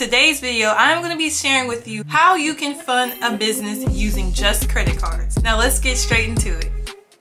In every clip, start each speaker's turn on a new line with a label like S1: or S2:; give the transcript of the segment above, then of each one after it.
S1: today's video, I'm going to be sharing with you how you can fund a business using just credit cards. Now let's get straight into it.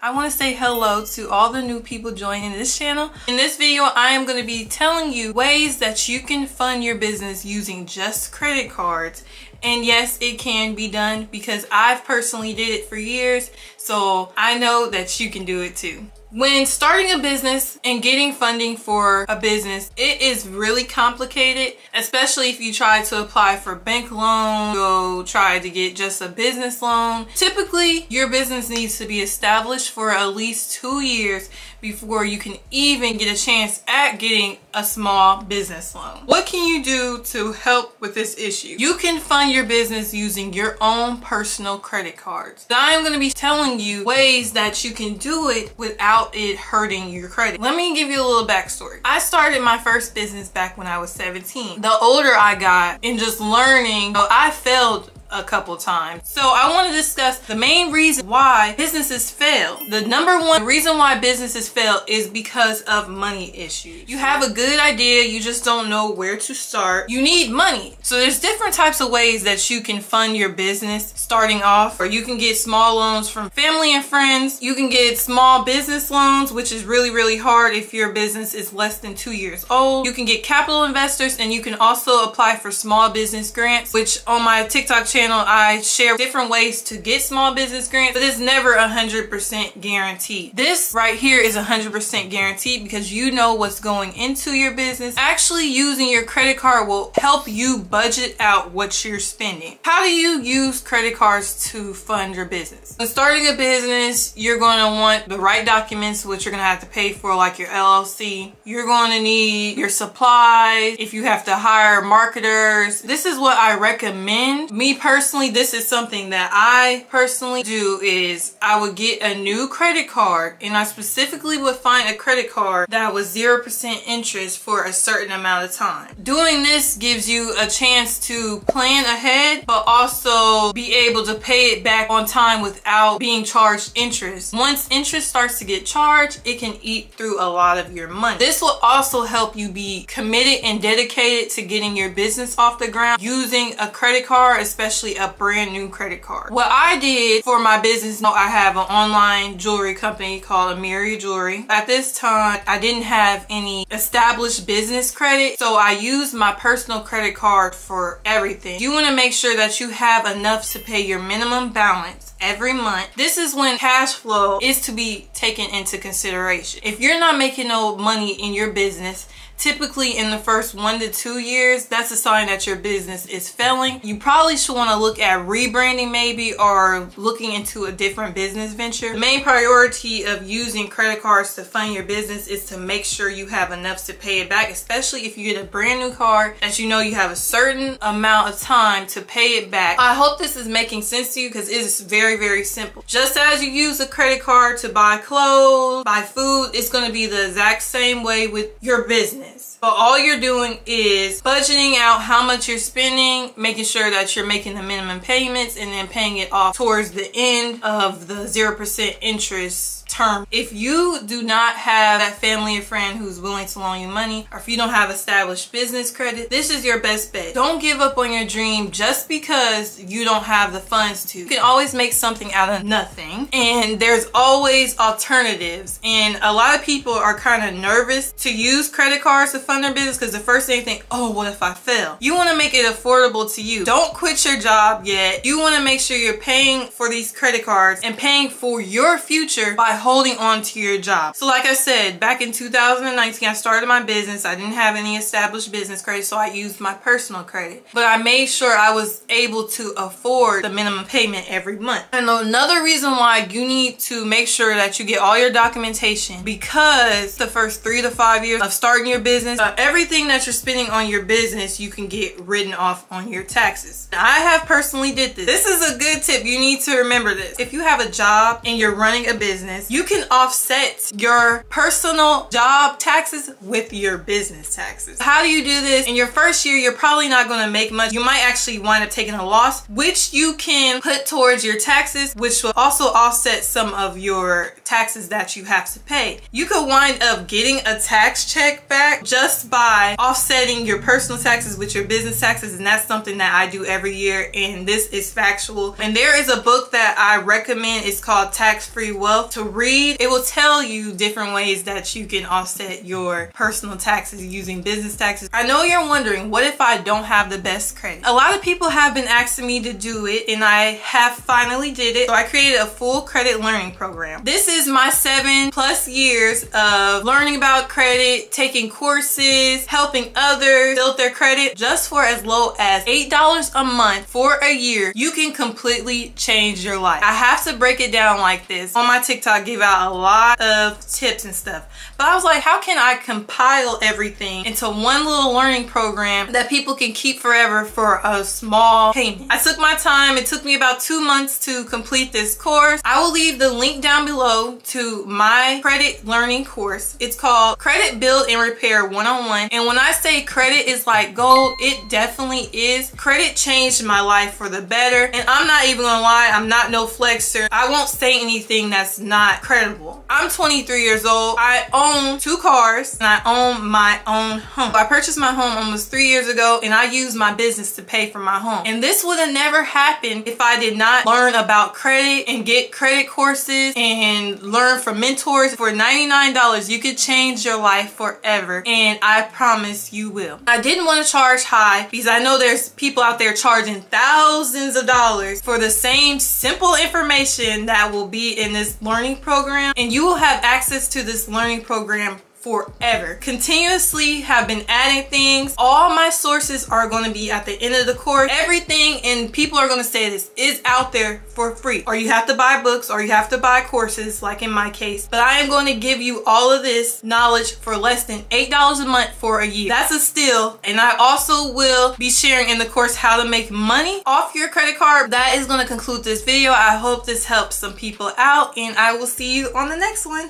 S1: I want to say hello to all the new people joining this channel. In this video, I am going to be telling you ways that you can fund your business using just credit cards. And yes, it can be done because I've personally did it for years, so I know that you can do it too. When starting a business and getting funding for a business, it is really complicated, especially if you try to apply for bank loan, go try to get just a business loan. Typically, your business needs to be established for at least 2 years before you can even get a chance at getting a small business loan. What can you do to help with this issue? You can fund your business using your own personal credit cards. I'm going to be telling you ways that you can do it without it hurting your credit. Let me give you a little backstory. I started my first business back when I was 17. The older I got in just learning, I failed a couple times. So I want to discuss the main reason why businesses fail. The number one reason why businesses fail is because of money issues. You have a good idea, you just don't know where to start. You need money. So there's different types of ways that you can fund your business starting off, or you can get small loans from family and friends. You can get small business loans, which is really hard if your business is less than 2 years old. You can get capital investors, and you can also apply for small business grants, which on my TikTok channel I share different ways to get small business grants, but it's never 100% guaranteed. This right here is 100% guaranteed because you know what's going into your business. Actually using your credit card will help you budget out what you're spending. How do you use credit cards to fund your business? When starting a business, you're going to want the right documents, which you're going to have to pay for, like your LLC. You're going to need your supplies. If you have to hire marketers, this is what I recommend. Me personally, this is something that I personally do, is I would get a new credit card, and I specifically would find a credit card that was 0% interest for a certain amount of time. Doing this gives you a chance to plan ahead, but also be able to pay it back on time without being charged interest. Once interest starts to get charged, it can eat through a lot of your money. This will also help you be committed and dedicated to getting your business off the ground using a credit card, especially a brand new credit card. What I did for my business, I have an online jewelry company called Mariahwelford Jewelry. At this time, I didn't have any established business credit, so I used my personal credit card for everything. You want to make sure that you have enough to pay your minimum balance every month. This is when cash flow is to be taken into consideration. If you're not making no money in your business, typically in the first 1 to 2 years, that's a sign that your business is failing. You probably should want to look at rebranding maybe, or looking into a different business venture. The main priority of using credit cards to fund your business is to make sure you have enough to pay it back, especially if you get a brand new card that you know you have a certain amount of time to pay it back. I hope this is making sense to you because it is very simple. Just as you use a credit card to buy clothes, buy food, it's going to be the exact same way with your business. But all you're doing is budgeting out how much you're spending, making sure that you're making the minimum payments, and then paying it off towards the end of the 0% interest term. If you do not have that family or friend who's willing to loan you money, or if you don't have established business credit, this is your best bet. Don't give up on your dream just because you don't have the funds to. You can always make something out of nothing, and there's always alternatives. And a lot of people are kind of nervous to use credit cards to fund their business because the first thing they think, oh, what if I fail? You want to make it affordable to you. Don't quit your job yet. You want to make sure you're paying for these credit cards and paying for your future by holding on to your job. So like I said, back in 2019, I started my business. I didn't have any established business credit, so I used my personal credit. But I made sure I was able to afford the minimum payment every month. And another reason why you need to make sure that you get all your documentation, because the first 3 to 5 years of starting your business, everything that you're spending on your business, you can get written off on your taxes. Now, I have personally did this. This is a good tip. You need to remember this. If you have a job and you're running a business, you can offset your personal job taxes with your business taxes. How do you do this? In your first year, you're probably not going to make much. You might actually wind up taking a loss, which you can put towards your taxes, which will also offset some of your taxes that you have to pay. You could wind up getting a tax check back just by offsetting your personal taxes with your business taxes, and that's something that I do every year, and this is factual. And there is a book that I recommend. It's called Tax-Free Wealth to read. It will tell you different ways that you can offset your personal taxes using business taxes. I know you're wondering, what if I don't have the best credit? A lot of people have been asking me to do it, and I have finally did it. So I created a full credit learning program. This is my 7+ years of learning about credit, taking courses, helping others build their credit. Just for as low as $8 a month for a year, you can completely change your life. I have to break it down like this. On my TikTok, I give out a lot of tips and stuff, but I was like, how can I compile everything into one little learning program that people can keep forever for a small payment? I took my time. It took me about 2 months to complete this course. I will leave the link down below to my credit learning course. It's called Credit Build and Repair 101. And when I say credit is like gold, it definitely is. Credit changed my life for the better. And I'm not even gonna lie, I'm not no flexer. I won't say anything that's not credible. I'm 23 years old. I own 2 cars and I own my own home. I purchased my home almost 3 years ago, and I used my business to pay for my home. And this would have never happened if I did not learn about credit and get credit courses and learn from mentors. For $99, you could change your life forever, and I promise you will. I didn't want to charge high because I know there's people out there charging thousands of dollars for the same simple information that will be in this learning program, and you will have access to this learning program forever. Continuously have been adding things. All my sources are going to be at the end of the course. Everything, and people are going to say this, is out there for free. Or you have to buy books, or you have to buy courses, like in my case. But I am going to give you all of this knowledge for less than $8 a month for a year. That's a steal. And I also will be sharing in the course how to make money off your credit card. That is going to conclude this video. I hope this helps some people out, and I will see you on the next one.